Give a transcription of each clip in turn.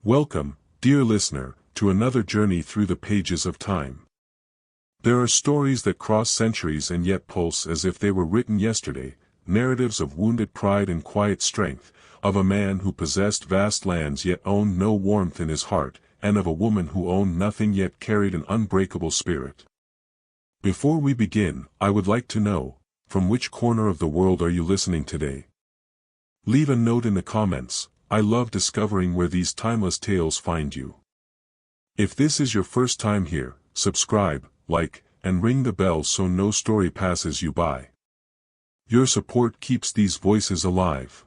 Welcome, dear listener, to another journey through the pages of time. There are stories that cross centuries and yet pulse as if they were written yesterday, narratives of wounded pride and quiet strength, of a man who possessed vast lands yet owned no warmth in his heart, and of a woman who owned nothing yet carried an unbreakable spirit. Before we begin, I would like to know, from which corner of the world are you listening today? Leave a note in the comments. I love discovering where these timeless tales find you. If this is your first time here, subscribe, like, and ring the bell so no story passes you by. Your support keeps these voices alive.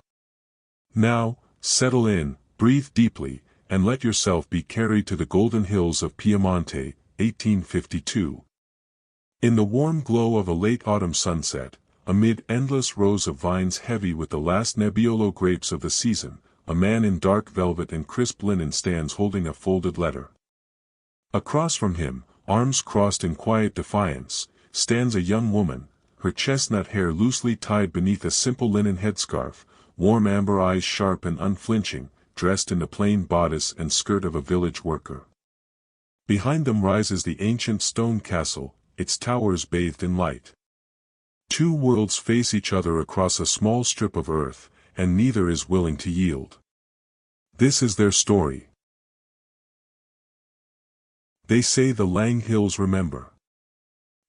Now, settle in, breathe deeply, and let yourself be carried to the golden hills of Piemonte, 1852. In the warm glow of a late autumn sunset, amid endless rows of vines heavy with the last Nebbiolo grapes of the season, a man in dark velvet and crisp linen stands holding a folded letter. Across from him, arms crossed in quiet defiance, stands a young woman, her chestnut hair loosely tied beneath a simple linen headscarf, warm amber eyes sharp and unflinching, dressed in the plain bodice and skirt of a village worker. Behind them rises the ancient stone castle, its towers bathed in light. Two worlds face each other across a small strip of earth, and neither is willing to yield. This is their story. They say the Lang Hills remember.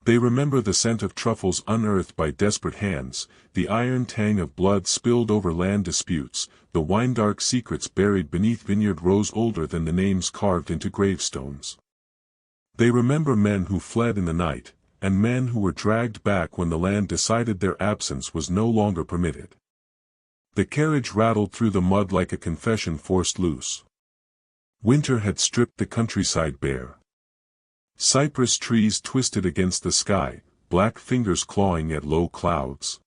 They remember the scent of truffles unearthed by desperate hands, the iron tang of blood spilled over land disputes, the wine-dark secrets buried beneath vineyard rows older than the names carved into gravestones. They remember men who fled in the night, and men who were dragged back when the land decided their absence was no longer permitted. The carriage rattled through the mud like a confession forced loose. Winter had stripped the countryside bare. Cypress trees twisted against the sky, black fingers clawing at low clouds.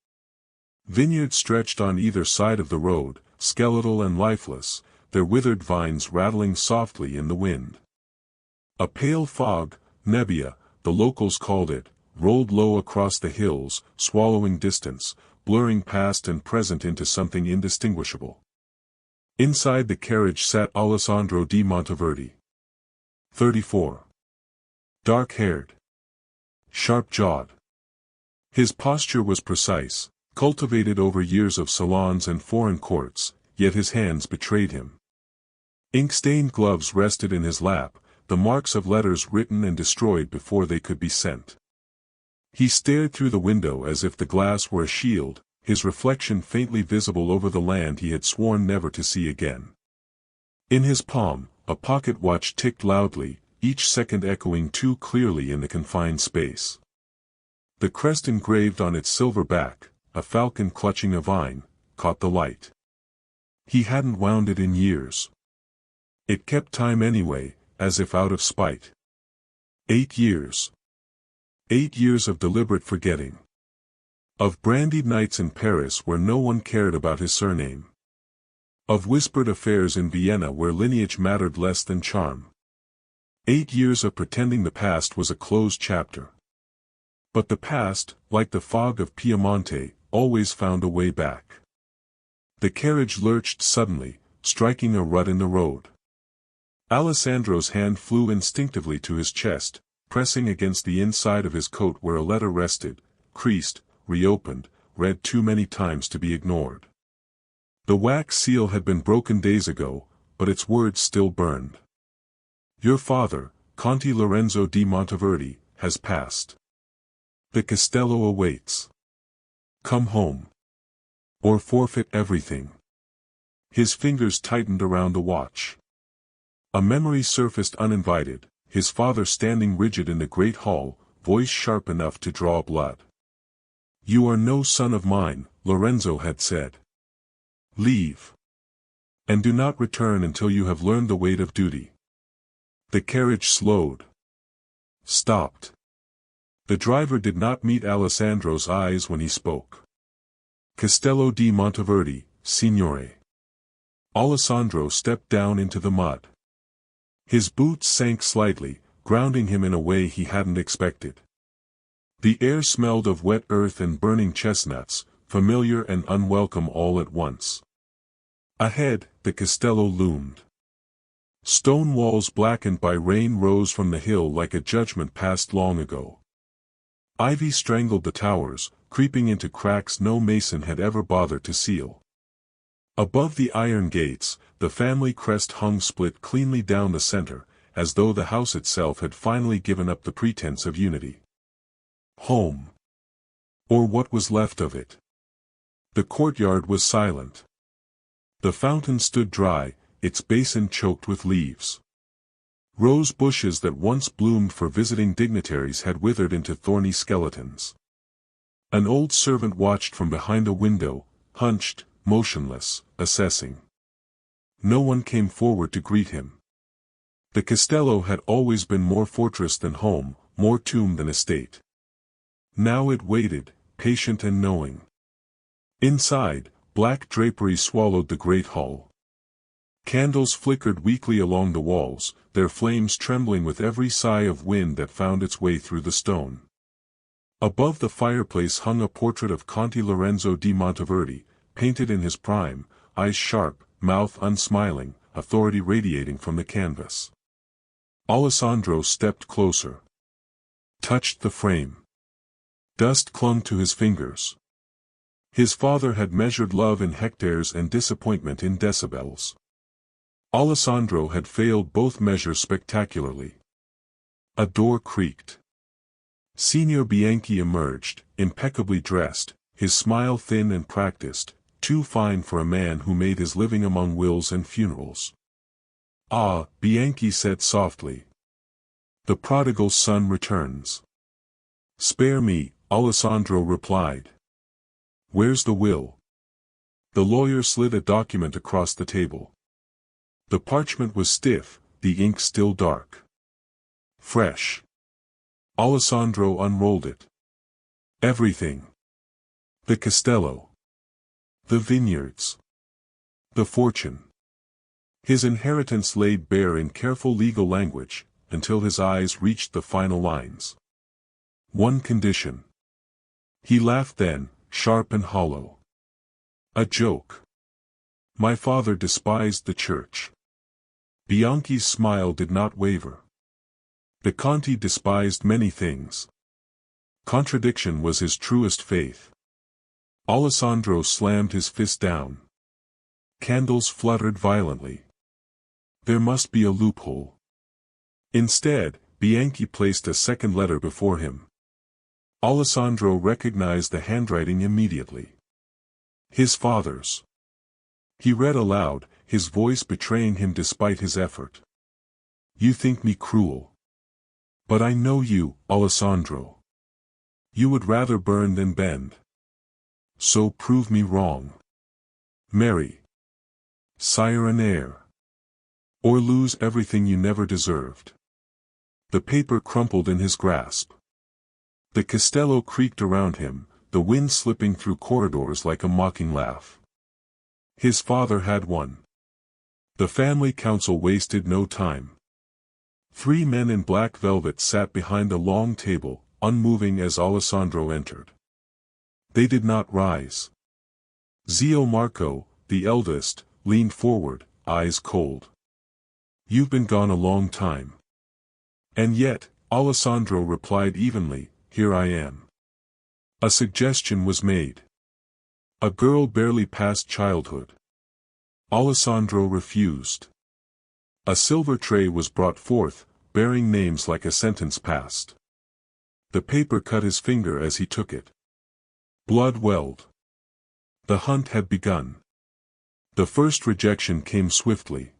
Vineyards stretched on either side of the road, skeletal and lifeless, their withered vines rattling softly in the wind. A pale fog, nebbia, the locals called it, rolled low across the hills, swallowing distance, blurring past and present into something indistinguishable. Inside the carriage sat Alessandro di Monteverdi. 34. Dark-haired. Sharp-jawed. His posture was precise, cultivated over years of salons and foreign courts, yet his hands betrayed him. Ink-stained gloves rested in his lap, the marks of letters written and destroyed before they could be sent. He stared through the window as if the glass were a shield, his reflection faintly visible over the land he had sworn never to see again. In his palm, a pocket watch ticked loudly, each second echoing too clearly in the confined space. The crest engraved on its silver back, a falcon clutching a vine, caught the light. He hadn't wound it in years. It kept time anyway, as if out of spite. 8 years. 8 years of deliberate forgetting. Of brandied nights in Paris where no one cared about his surname. Of whispered affairs in Vienna where lineage mattered less than charm. 8 years of pretending the past was a closed chapter. But the past, like the fog of Piemonte, always found a way back. The carriage lurched suddenly, striking a rut in the road. Alessandro's hand flew instinctively to his chest, pressing against the inside of his coat where a letter rested, creased, reopened, read too many times to be ignored. The wax seal had been broken days ago, but its words still burned. Your father, Conte Lorenzo di Monteverdi, has passed. The Castello awaits. Come home. Or forfeit everything. His fingers tightened around the watch. A memory surfaced uninvited, his father standing rigid in the great hall, voice sharp enough to draw blood. You are no son of mine, Lorenzo had said. Leave. And do not return until you have learned the weight of duty. The carriage slowed. Stopped. The driver did not meet Alessandro's eyes when he spoke. Castello di Monteverdi, signore. Alessandro stepped down into the mud. His boots sank slightly, grounding him in a way he hadn't expected. The air smelled of wet earth and burning chestnuts, familiar and unwelcome all at once. Ahead, the Castello loomed. Stone walls blackened by rain rose from the hill like a judgment passed long ago. Ivy strangled the towers, creeping into cracks no mason had ever bothered to seal. Above the iron gates, the family crest hung split cleanly down the center, as though the house itself had finally given up the pretense of unity. Home. Or what was left of it. The courtyard was silent. The fountain stood dry, its basin choked with leaves. Rose bushes that once bloomed for visiting dignitaries had withered into thorny skeletons. An old servant watched from behind a window, hunched, motionless, assessing. No one came forward to greet him. The castello had always been more fortress than home, more tomb than estate. Now it waited, patient and knowing. Inside, black drapery swallowed the great hall. Candles flickered weakly along the walls, their flames trembling with every sigh of wind that found its way through the stone. Above the fireplace hung a portrait of Conte Lorenzo di Monteverdi, painted in his prime, eyes sharp, mouth unsmiling, authority radiating from the canvas. Alessandro stepped closer. Touched the frame. Dust clung to his fingers. His father had measured love in hectares and disappointment in decibels. Alessandro had failed both measures spectacularly. A door creaked. Signor Bianchi emerged, impeccably dressed, his smile thin and practiced, too fine for a man who made his living among wills and funerals. "Ah," Bianchi said softly. "The prodigal son returns." "Spare me," Alessandro replied. "Where's the will?" The lawyer slid a document across the table. The parchment was stiff, the ink still dark. Fresh. Alessandro unrolled it. Everything. The castello. The vineyards. The fortune. His inheritance laid bare in careful legal language, until his eyes reached the final lines. One condition. He laughed then, sharp and hollow. A joke. My father despised the church. Bianchi's smile did not waver. The Conti despised many things. Contradiction was his truest faith. Alessandro slammed his fist down. Candles fluttered violently. There must be a loophole. Instead, Bianchi placed a second letter before him. Alessandro recognized the handwriting immediately. His father's. He read aloud, his voice betraying him despite his effort. You think me cruel. But I know you, Alessandro. You would rather burn than bend. So prove me wrong. Marry. Sire and heir. Or lose everything you never deserved. The paper crumpled in his grasp. The castello creaked around him, the wind slipping through corridors like a mocking laugh. His father had won. The family council wasted no time. 3 men in black velvet sat behind a long table, unmoving as Alessandro entered. They did not rise. Zio Marco, the eldest, leaned forward, eyes cold. You've been gone a long time. And yet, Alessandro replied evenly, here I am. A suggestion was made. A girl barely past childhood. Alessandro refused. A silver tray was brought forth, bearing names like a sentence passed. The paper cut his finger as he took it. Blood welled. The hunt had begun. The first rejection came swiftly.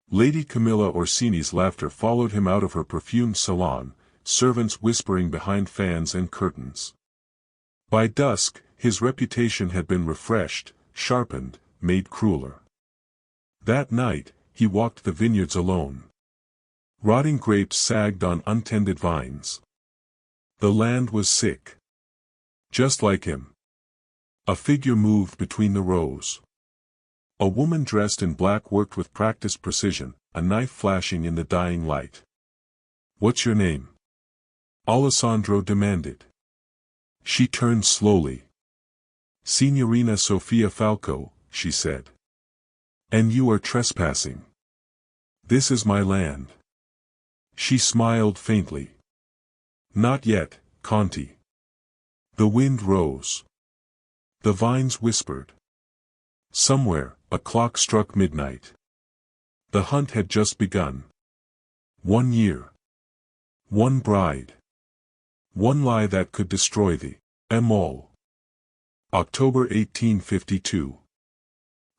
Lady Camilla Orsini's laughter followed him out of her perfumed salon, servants whispering behind fans and curtains. By dusk, his reputation had been refreshed, sharpened, made crueler. That night, he walked the vineyards alone. Rotting grapes sagged on untended vines. The land was sick. Just like him. A figure moved between the rows. A woman dressed in black worked with practiced precision, a knife flashing in the dying light. What's your name? Alessandro demanded. She turned slowly. Signorina Sofia Falco, she said. And you are trespassing. This is my land. She smiled faintly. Not yet, Conti. The wind rose. The vines whispered. Somewhere, a clock struck midnight. The hunt had just begun. 1 year. One bride. One lie that could destroy the all. October 1852.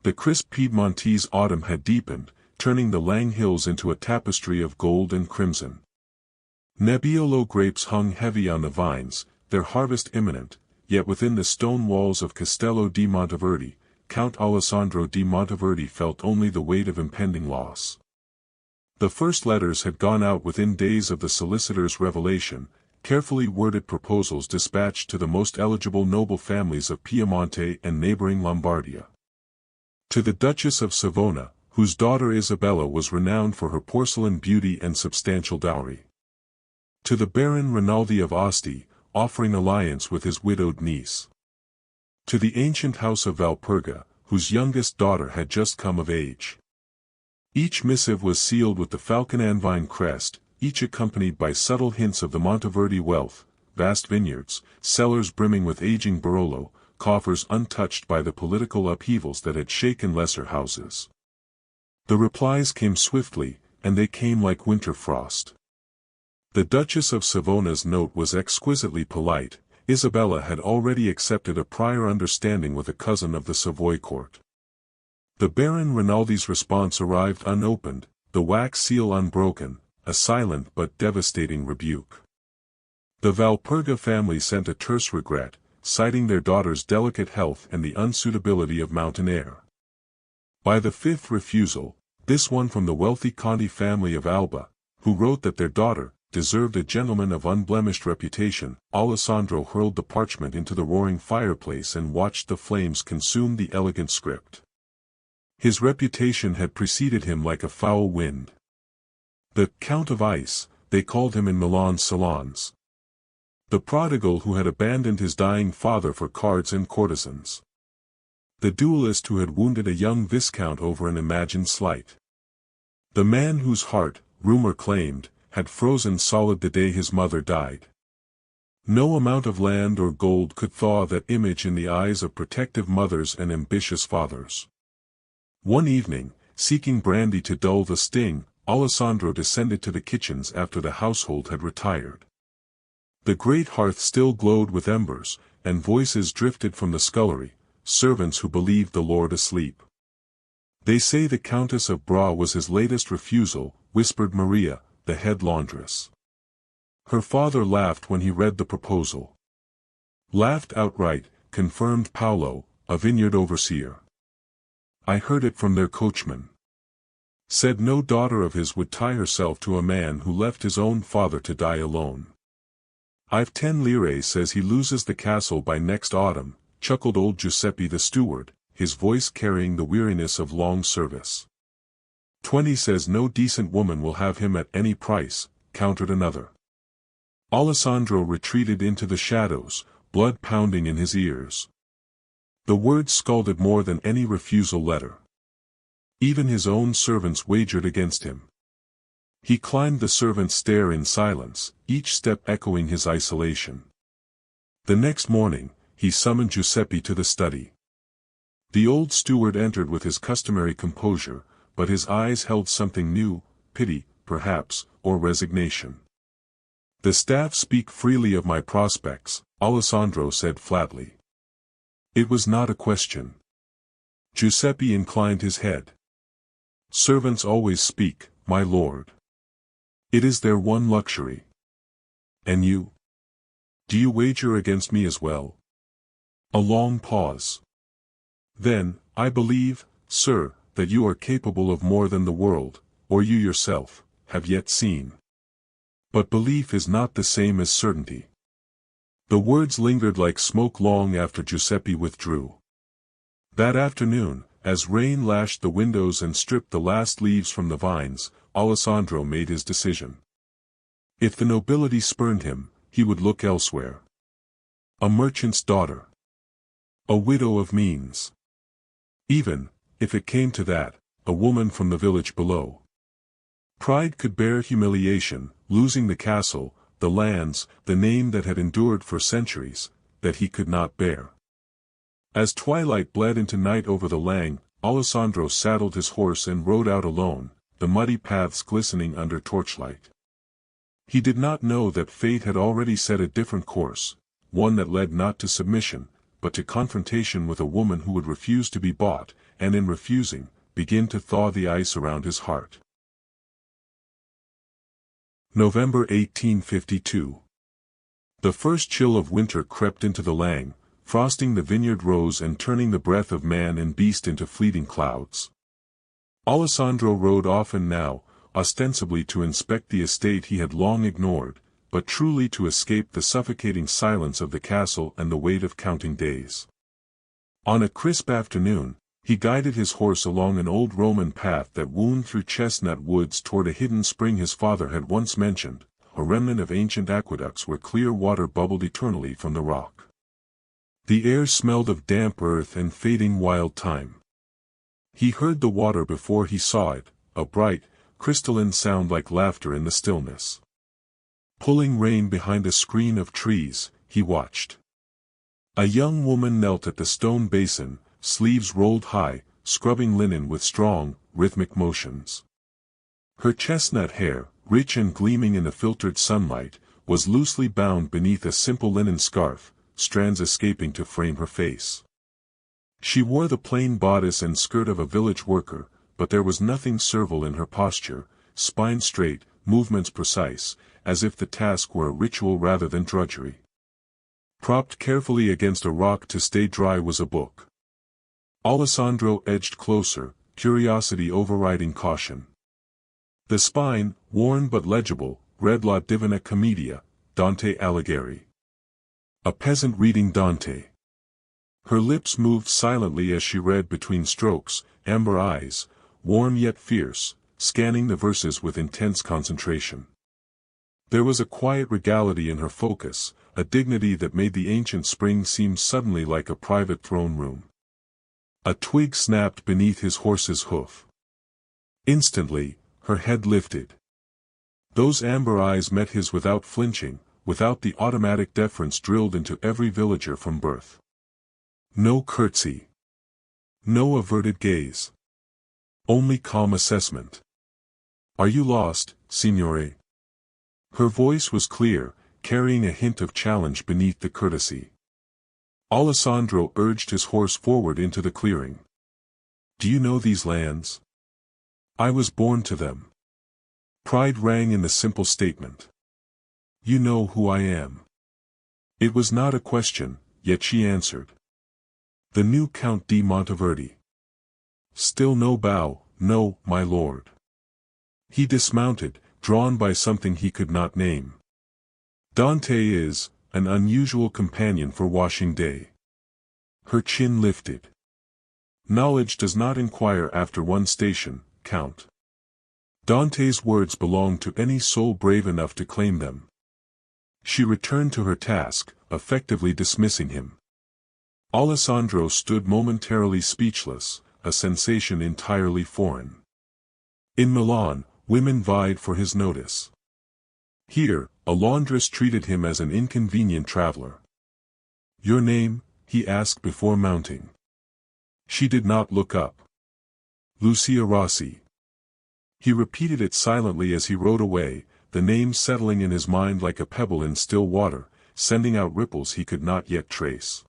The crisp Piedmontese autumn had deepened, turning the Lang Hills into a tapestry of gold and crimson. Nebbiolo grapes hung heavy on the vines, their harvest imminent, yet within the stone walls of Castello di Monteverdi, Count Alessandro di Monteverdi felt only the weight of impending loss. The first letters had gone out within days of the solicitor's revelation, carefully worded proposals dispatched to the most eligible noble families of Piemonte and neighboring Lombardia. To the Duchess of Savona, whose daughter Isabella was renowned for her porcelain beauty and substantial dowry. To the Baron Rinaldi of Asti, offering alliance with his widowed niece. To the ancient house of Valperga, whose youngest daughter had just come of age. Each missive was sealed with the falcon-anvine crest, each accompanied by subtle hints of the Monteverdi wealth, vast vineyards, cellars brimming with aging Barolo, coffers untouched by the political upheavals that had shaken lesser houses. The replies came swiftly, and they came like winter frost. The Duchess of Savona's note was exquisitely polite. Isabella had already accepted a prior understanding with a cousin of the Savoy court. The Baron Rinaldi's response arrived unopened, the wax seal unbroken, a silent but devastating rebuke. The Valperga family sent a terse regret, citing their daughter's delicate health and the unsuitability of mountain air. By the fifth refusal, this one from the wealthy Conti family of Alba, who wrote that their daughter deserved a gentleman of unblemished reputation, Alessandro hurled the parchment into the roaring fireplace and watched the flames consume the elegant script. His reputation had preceded him like a foul wind. The Count of Ice, they called him in Milan salons. The prodigal who had abandoned his dying father for cards and courtesans. The duelist who had wounded a young viscount over an imagined slight. The man whose heart, rumor claimed, had frozen solid the day his mother died. No amount of land or gold could thaw that image in the eyes of protective mothers and ambitious fathers. One evening, seeking brandy to dull the sting, Alessandro descended to the kitchens after the household had retired. The great hearth still glowed with embers, and voices drifted from the scullery, servants who believed the lord asleep. They say the Countess of Bra was his latest refusal, whispered Maria, the head laundress. Her father laughed when he read the proposal. Laughed outright, confirmed Paolo, a vineyard overseer. I heard it from their coachman. Said no daughter of his would tie herself to a man who left his own father to die alone. I've 10 lire says he loses the castle by next autumn, chuckled old Giuseppe the steward, his voice carrying the weariness of long service. 20 says no decent woman will have him at any price, countered another. Alessandro retreated into the shadows, blood pounding in his ears. The words scalded more than any refusal letter. Even his own servants wagered against him. He climbed the servants' stair in silence, each step echoing his isolation. The next morning, he summoned Giuseppe to the study. The old steward entered with his customary composure, but his eyes held something new, pity, perhaps, or resignation. The staff speak freely of my prospects, Alessandro said flatly. It was not a question. Giuseppe inclined his head. Servants always speak, my lord. It is their one luxury. And you? Do you wager against me as well? A long pause. Then, I believe, sir, that you are capable of more than the world, or you yourself, have yet seen. But belief is not the same as certainty. The words lingered like smoke long after Giuseppe withdrew. That afternoon, as rain lashed the windows and stripped the last leaves from the vines, Alessandro made his decision. If the nobility spurned him, he would look elsewhere. A merchant's daughter. A widow of means. Even, if it came to that, a woman from the village below. Pride could bear humiliation, losing the castle, the lands, the name that had endured for centuries, that he could not bear. As twilight bled into night over the Lang, Alessandro saddled his horse and rode out alone, the muddy paths glistening under torchlight. He did not know that fate had already set a different course, one that led not to submission, but to confrontation with a woman who would refuse to be bought, and in refusing, begin to thaw the ice around his heart. November 1852. The first chill of winter crept into the Lang, frosting the vineyard rows and turning the breath of man and beast into fleeting clouds. Alessandro rode often now, ostensibly to inspect the estate he had long ignored, but truly to escape the suffocating silence of the castle and the weight of counting days. On a crisp afternoon, he guided his horse along an old Roman path that wound through chestnut woods toward a hidden spring his father had once mentioned, a remnant of ancient aqueducts where clear water bubbled eternally from the rock. The air smelled of damp earth and fading wild thyme. He heard the water before he saw it, a bright, crystalline sound like laughter in the stillness. Pulling rein behind a screen of trees, he watched. A young woman knelt at the stone basin, sleeves rolled high, scrubbing linen with strong, rhythmic motions. Her chestnut hair, rich and gleaming in the filtered sunlight, was loosely bound beneath a simple linen scarf, strands escaping to frame her face. She wore the plain bodice and skirt of a village worker, but there was nothing servile in her posture, spine straight, movements precise, as if the task were a ritual rather than drudgery. Propped carefully against a rock to stay dry was a book. Alessandro edged closer, curiosity overriding caution. The spine, worn but legible, read La Divina Commedia, Dante Alighieri. A peasant reading Dante. Her lips moved silently as she read between strokes, amber eyes, warm yet fierce, scanning the verses with intense concentration. There was a quiet regality in her focus, a dignity that made the ancient spring seem suddenly like a private throne room. A twig snapped beneath his horse's hoof. Instantly, her head lifted. Those amber eyes met his without flinching, without the automatic deference drilled into every villager from birth. No curtsy. No averted gaze. Only calm assessment. "Are you lost, signore?" Her voice was clear, carrying a hint of challenge beneath the courtesy. Alessandro urged his horse forward into the clearing. "Do you know these lands?" "I was born to them." Pride rang in the simple statement. "You know who I am." It was not a question, yet she answered. "The new Count di Monteverdi." Still no bow. "No, my lord." He dismounted, drawn by something he could not name. "Dante is an unusual companion for washing day." Her chin lifted. "Knowledge does not inquire after one's station, Count." Dante's words belonged to any soul brave enough to claim them. She returned to her task, effectively dismissing him. Alessandro stood momentarily speechless, a sensation entirely foreign. In Milan, women vied for his notice. Here, a laundress treated him as an inconvenient traveler. "Your name?" he asked before mounting. She did not look up. "Lucia Rossi." He repeated it silently as he rode away, the name settling in his mind like a pebble in still water, sending out ripples he could not yet trace.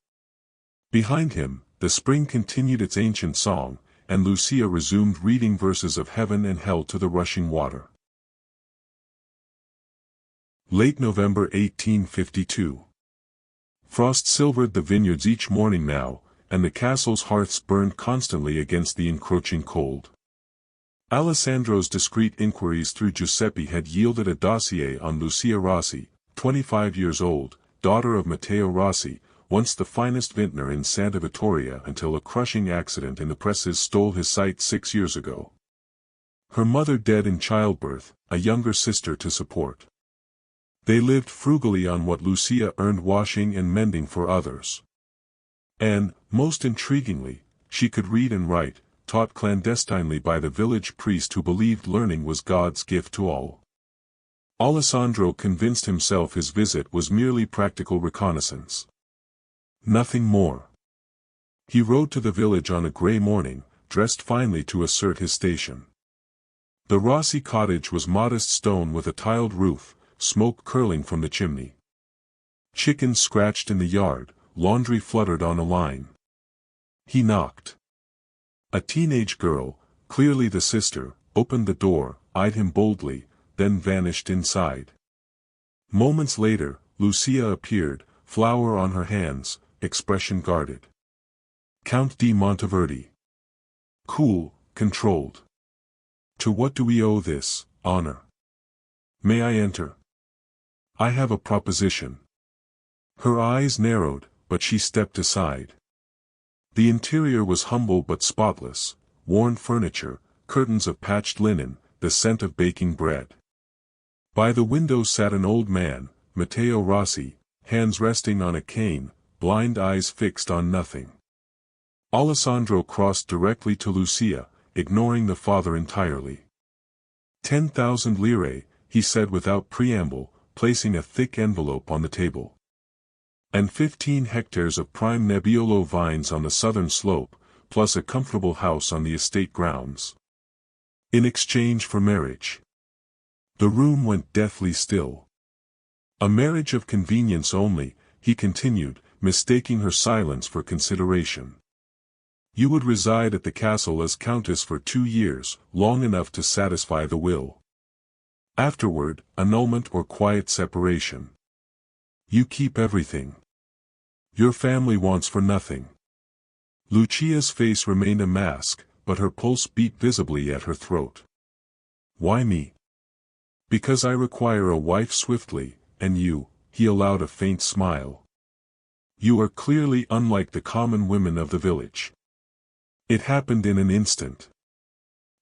Behind him, the spring continued its ancient song, and Lucia resumed reading verses of heaven and hell to the rushing water. Late November 1852. Frost silvered the vineyards each morning now, and the castle's hearths burned constantly against the encroaching cold. Alessandro's discreet inquiries through Giuseppe had yielded a dossier on Lucia Rossi, 25 years old, daughter of Matteo Rossi, once the finest vintner in Santa Vittoria until a crushing accident in the presses stole his sight 6 years ago. Her mother dead in childbirth, a younger sister to support. They lived frugally on what Lucia earned washing and mending for others. And, most intriguingly, she could read and write, taught clandestinely by the village priest who believed learning was God's gift to all. Alessandro convinced himself his visit was merely practical reconnaissance. Nothing more. He rode to the village on a grey morning, dressed finely to assert his station. The Rossi cottage was modest stone with a tiled roof, smoke curling from the chimney. Chickens scratched in the yard, laundry fluttered on a line. He knocked. A teenage girl, clearly the sister, opened the door, eyed him boldly, then vanished inside. Moments later, Lucia appeared, flower on her hands, expression guarded. Count di Monteverdi. Cool, controlled. To what do we owe this honor? May I enter? I have a proposition. Her eyes narrowed, but she stepped aside. The interior was humble but spotless, worn furniture, curtains of patched linen, the scent of baking bread. By the window sat an old man, Matteo Rossi, hands resting on a cane, blind eyes fixed on nothing. Alessandro crossed directly to Lucia, ignoring the father entirely. 10,000 lire, he said without preamble, placing a thick envelope on the table. And 15 hectares of prime Nebbiolo vines on the southern slope, plus a comfortable house on the estate grounds. In exchange for marriage. The room went deathly still. A marriage of convenience only, he continued, mistaking her silence for consideration. You would reside at the castle as countess for 2 years, long enough to satisfy the will. Afterward, annulment or quiet separation. You keep everything. Your family wants for nothing. Lucia's face remained a mask, but her pulse beat visibly at her throat. Why me? Because I require a wife swiftly, and you, he allowed a faint smile. You are clearly unlike the common women of the village. It happened in an instant.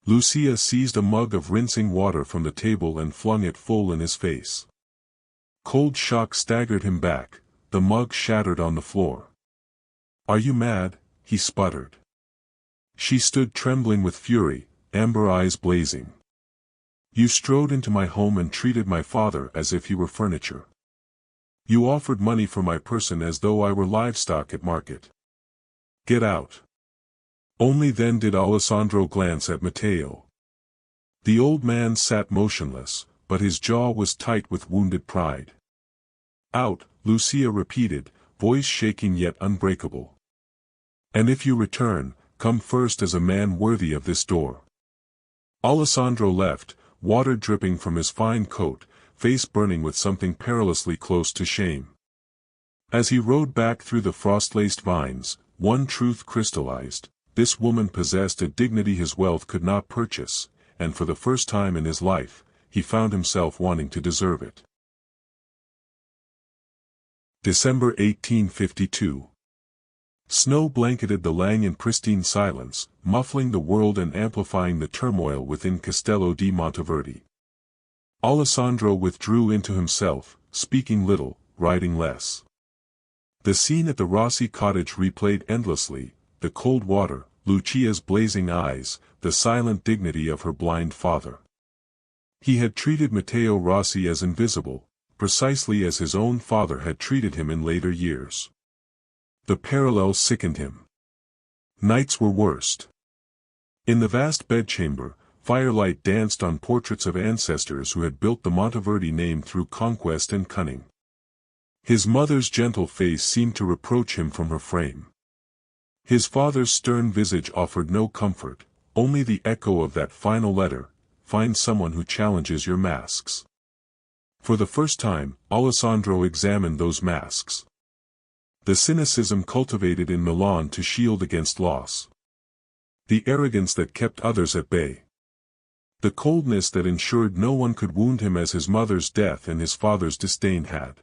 Lucia seized a mug of rinsing water from the table and flung it full in his face. Cold shock staggered him back, the mug shattered on the floor. Are you mad? He sputtered. She stood trembling with fury, amber eyes blazing. You strode into my home and treated my father as if he were furniture. You offered money for my person as though I were livestock at market. Get out. Only then did Alessandro glance at Matteo. The old man sat motionless, but his jaw was tight with wounded pride. Out, Lucia repeated, voice shaking yet unbreakable. And if you return, come first as a man worthy of this door. Alessandro left, water dripping from his fine coat, face burning with something perilously close to shame. As he rode back through the frost-laced vines, one truth crystallized. This woman possessed a dignity his wealth could not purchase, and for the first time in his life, he found himself wanting to deserve it. December 1852. Snow blanketed the Lang in pristine silence, muffling the world and amplifying the turmoil within Castello di Monteverdi. Alessandro withdrew into himself, speaking little, writing less. The scene at the Rossi cottage replayed endlessly, the cold water, Lucia's blazing eyes, the silent dignity of her blind father. He had treated Matteo Rossi as invisible, precisely as his own father had treated him in later years. The parallel sickened him. Nights were worst. In the vast bedchamber, firelight danced on portraits of ancestors who had built the Monteverdi name through conquest and cunning. His mother's gentle face seemed to reproach him from her frame. His father's stern visage offered no comfort, only the echo of that final letter, find someone who challenges your masks. For the first time, Alessandro examined those masks. The cynicism cultivated in Milan to shield against loss. The arrogance that kept others at bay. The coldness that ensured no one could wound him as his mother's death and his father's disdain had.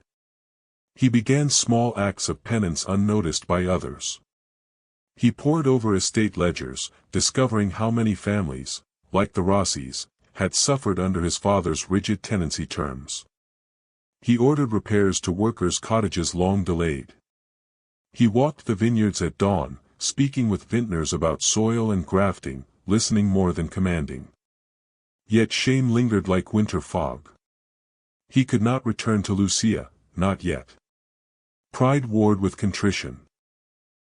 He began small acts of penance unnoticed by others. He pored over estate ledgers, discovering how many families, like the Rossis, had suffered under his father's rigid tenancy terms. He ordered repairs to workers' cottages long delayed. He walked the vineyards at dawn, speaking with vintners about soil and grafting, listening more than commanding. Yet shame lingered like winter fog. He could not return to Lucia, not yet. Pride warred with contrition.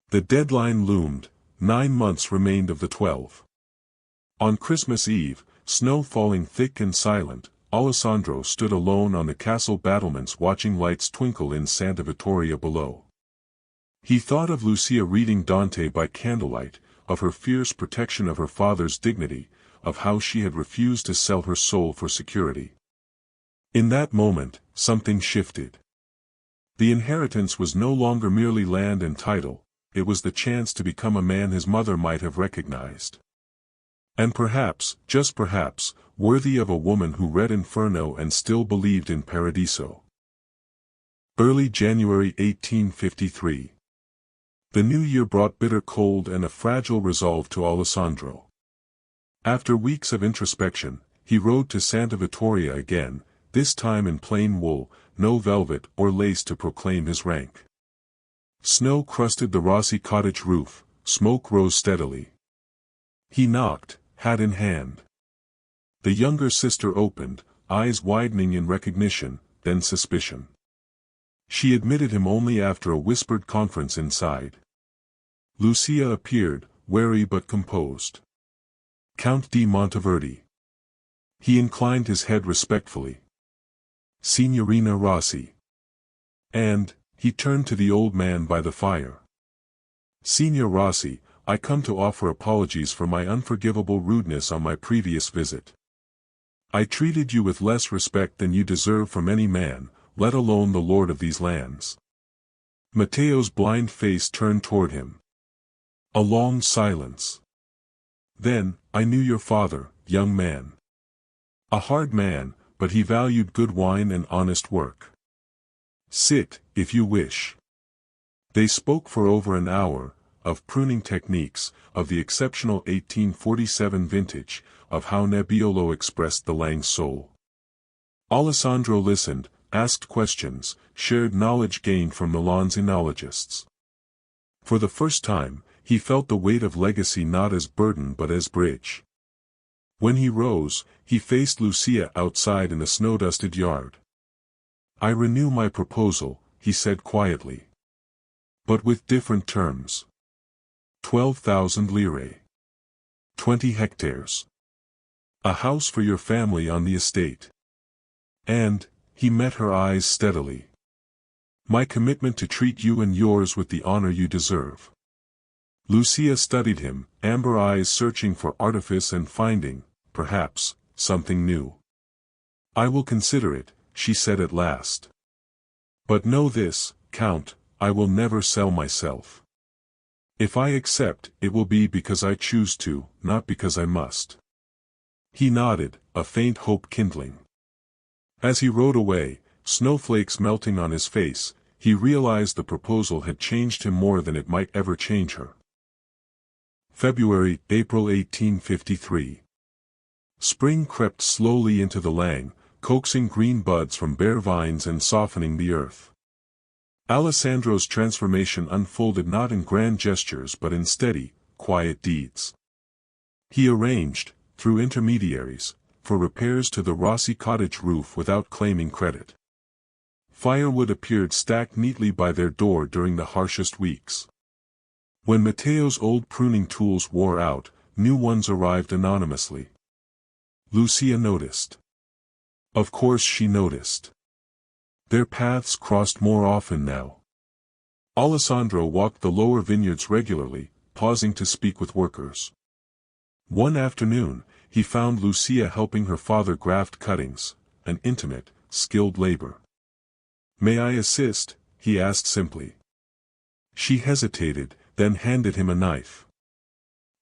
The deadline loomed, 9 months remained of the 12. On Christmas Eve, snow falling thick and silent, Alessandro stood alone on the castle battlements watching lights twinkle in Santa Vittoria below. He thought of Lucia reading Dante by candlelight, of her fierce protection of her father's dignity, of how she had refused to sell her soul for security. In that moment, something shifted. The inheritance was no longer merely land and title, it was the chance to become a man his mother might have recognized. And perhaps, just perhaps, worthy of a woman who read Inferno and still believed in Paradiso. Early January 1853. The new year brought bitter cold and a fragile resolve to Alessandro. After weeks of introspection, he rode to Santa Vittoria again, this time in plain wool, no velvet or lace to proclaim his rank. Snow crusted the Rossi cottage roof, smoke rose steadily. He knocked, hat in hand. The younger sister opened, eyes widening in recognition, then suspicion. She admitted him only after a whispered conference inside. Lucia appeared, wary but composed. Count di Monteverdi. He inclined his head respectfully. Signorina Rossi. And, he turned to the old man by the fire. Signor Rossi, I come to offer apologies for my unforgivable rudeness on my previous visit. I treated you with less respect than you deserve from any man, let alone the lord of these lands. Matteo's blind face turned toward him. A long silence. Then, I knew your father, young man. A hard man, but he valued good wine and honest work. Sit, if you wish. They spoke for over an hour, of pruning techniques, of the exceptional 1847 vintage, of how Nebbiolo expressed the Lang soul. Alessandro listened, asked questions, shared knowledge gained from Milan's enologists. For the first time, he felt the weight of legacy not as burden but as bridge. When he rose, he faced Lucia outside in the snow-dusted yard. I renew my proposal, he said quietly. But with different terms. 12,000 lire. 20 hectares. A house for your family on the estate. And, he met her eyes steadily. My commitment to treat you and yours with the honor you deserve. Lucia studied him, amber eyes searching for artifice and finding, perhaps, something new. I will consider it, she said at last. But know this, Count, I will never sell myself. If I accept, it will be because I choose to, not because I must. He nodded, a faint hope kindling. As he rode away, snowflakes melting on his face, he realized the proposal had changed him more than it might ever change her. April 1853. Spring crept slowly into the Lang, coaxing green buds from bare vines and softening the earth. Alessandro's transformation unfolded not in grand gestures but in steady, quiet deeds. He arranged, through intermediaries, for repairs to the Rossi cottage roof without claiming credit. Firewood appeared stacked neatly by their door during the harshest weeks. When Matteo's old pruning tools wore out, new ones arrived anonymously. Lucia noticed. Of course she noticed. Their paths crossed more often now. Alessandro walked the lower vineyards regularly, pausing to speak with workers. One afternoon, he found Lucia helping her father graft cuttings, an intimate, skilled labor. May I assist? He asked simply. She hesitated, then handed him a knife.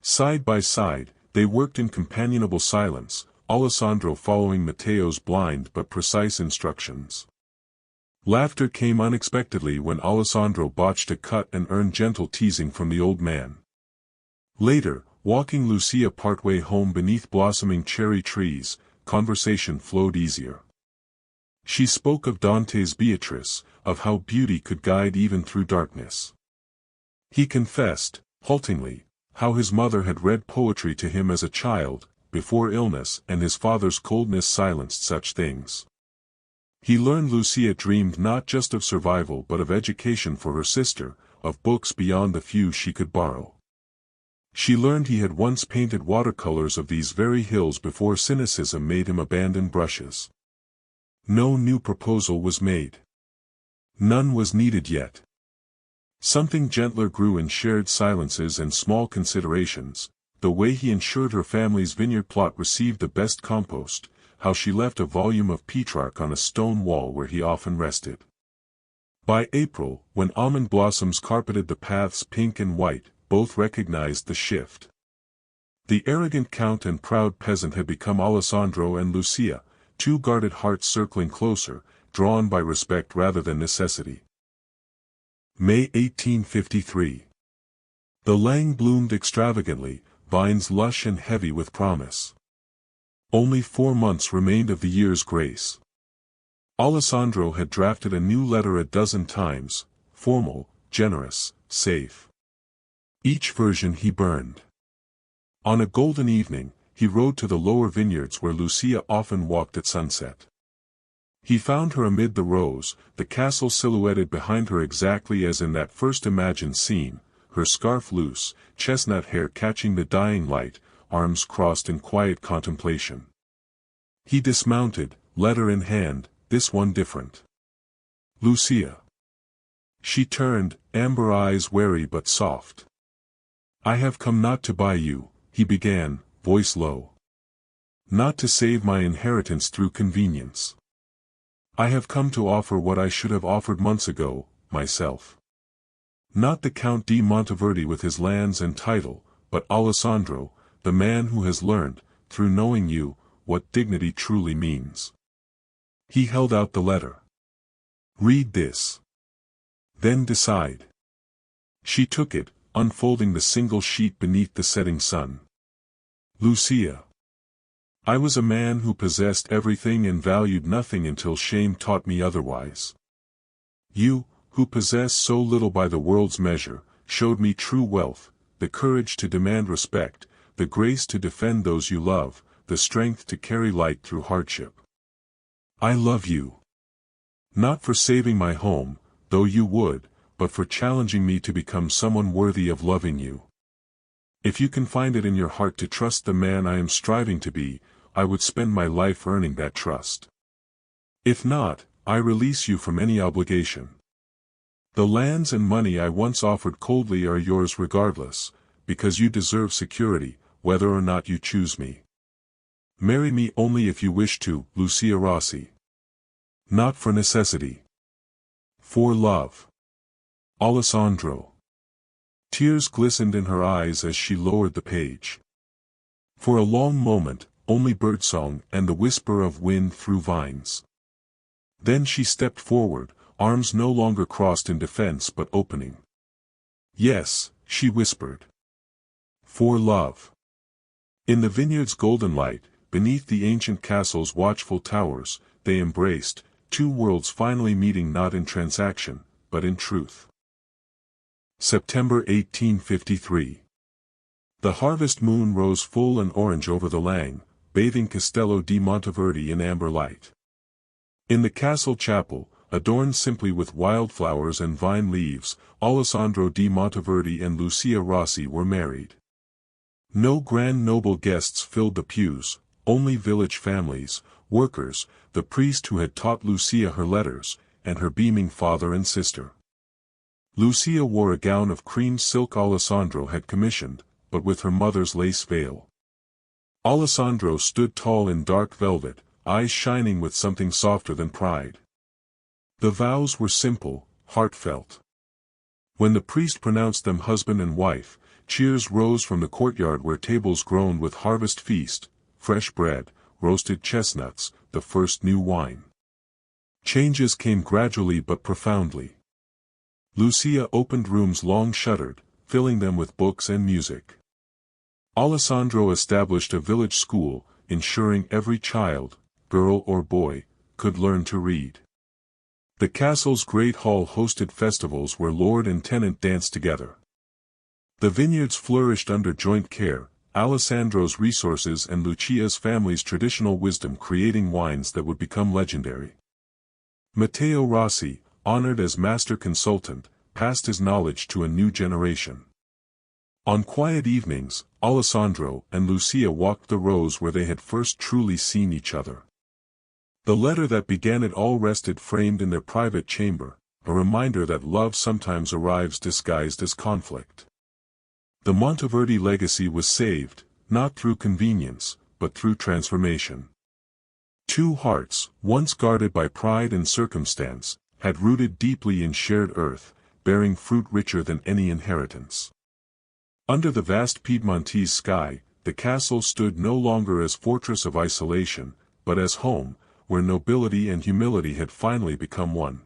Side by side, they worked in companionable silence, Alessandro following Matteo's blind but precise instructions. Laughter came unexpectedly when Alessandro botched a cut and earned gentle teasing from the old man. Later, walking Lucia partway home beneath blossoming cherry trees, conversation flowed easier. She spoke of Dante's Beatrice, of how beauty could guide even through darkness. He confessed, haltingly, how his mother had read poetry to him as a child, before illness, and his father's coldness silenced such things. He learned Lucia dreamed not just of survival but of education for her sister, of books beyond the few she could borrow. She learned he had once painted watercolors of these very hills before cynicism made him abandon brushes. No new proposal was made. None was needed yet. Something gentler grew in shared silences and small considerations, the way he ensured her family's vineyard plot received the best compost, how she left a volume of Petrarch on a stone wall where he often rested. By April, when almond blossoms carpeted the paths pink and white, both recognized the shift. The arrogant count and proud peasant had become Alessandro and Lucia, two guarded hearts circling closer, drawn by respect rather than necessity. May 1853. The Lang bloomed extravagantly, vines lush and heavy with promise. Only 4 months remained of the year's grace. Alessandro had drafted a new letter a dozen times, formal, generous, safe. Each version he burned. On a golden evening, he rode to the lower vineyards where Lucia often walked at sunset. He found her amid the rows, the castle silhouetted behind her exactly as in that first imagined scene, her scarf loose, chestnut hair catching the dying light, arms crossed in quiet contemplation. He dismounted, letter in hand, this one different. Lucia. She turned, amber eyes wary but soft. I have come not to buy you, he began, voice low. Not to save my inheritance through convenience. I have come to offer what I should have offered months ago, myself. Not the Count di Monteverdi with his lands and title, but Alessandro, the man who has learned, through knowing you, what dignity truly means. He held out the letter. Read this. Then decide. She took it, unfolding the single sheet beneath the setting sun. Lucia. I was a man who possessed everything and valued nothing until shame taught me otherwise. You, who possess so little by the world's measure, showed me true wealth, the courage to demand respect, the grace to defend those you love, the strength to carry light through hardship. I love you. Not for saving my home, though you would, but for challenging me to become someone worthy of loving you. If you can find it in your heart to trust the man I am striving to be, I would spend my life earning that trust. If not, I release you from any obligation. The lands and money I once offered coldly are yours regardless, because you deserve security, whether or not you choose me. Marry me only if you wish to, Lucia Rossi. Not for necessity. For love. Alessandro. Tears glistened in her eyes as she lowered the page. For a long moment, only birdsong and the whisper of wind through vines. Then she stepped forward, arms no longer crossed in defense but opening. Yes, she whispered. For love. In the vineyard's golden light, beneath the ancient castle's watchful towers, they embraced, two worlds finally meeting not in transaction, but in truth. September 1853. The harvest moon rose full and orange over the Lang, bathing Castello di Monteverdi in amber light. In the castle chapel, adorned simply with wildflowers and vine leaves, Alessandro di Monteverdi and Lucia Rossi were married. No grand noble guests filled the pews, only village families, workers, the priest who had taught Lucia her letters, and her beaming father and sister. Lucia wore a gown of cream silk Alessandro had commissioned, but with her mother's lace veil. Alessandro stood tall in dark velvet, eyes shining with something softer than pride. The vows were simple, heartfelt. When the priest pronounced them husband and wife, cheers rose from the courtyard where tables groaned with harvest feast, fresh bread, roasted chestnuts, the first new wine. Changes came gradually but profoundly. Lucia opened rooms long shuttered, filling them with books and music. Alessandro established a village school, ensuring every child, girl or boy, could learn to read. The castle's great hall hosted festivals where lord and tenant danced together. The vineyards flourished under joint care, Alessandro's resources and Lucia's family's traditional wisdom creating wines that would become legendary. Matteo Rossi, honored as master consultant, passed his knowledge to a new generation. On quiet evenings, Alessandro and Lucia walked the rows where they had first truly seen each other. The letter that began it all rested framed in their private chamber, a reminder that love sometimes arrives disguised as conflict. The Monteverdi legacy was saved, not through convenience, but through transformation. Two hearts, once guarded by pride and circumstance, had rooted deeply in shared earth, bearing fruit richer than any inheritance. Under the vast Piedmontese sky, the castle stood no longer as fortress of isolation, but as home, where nobility and humility had finally become one.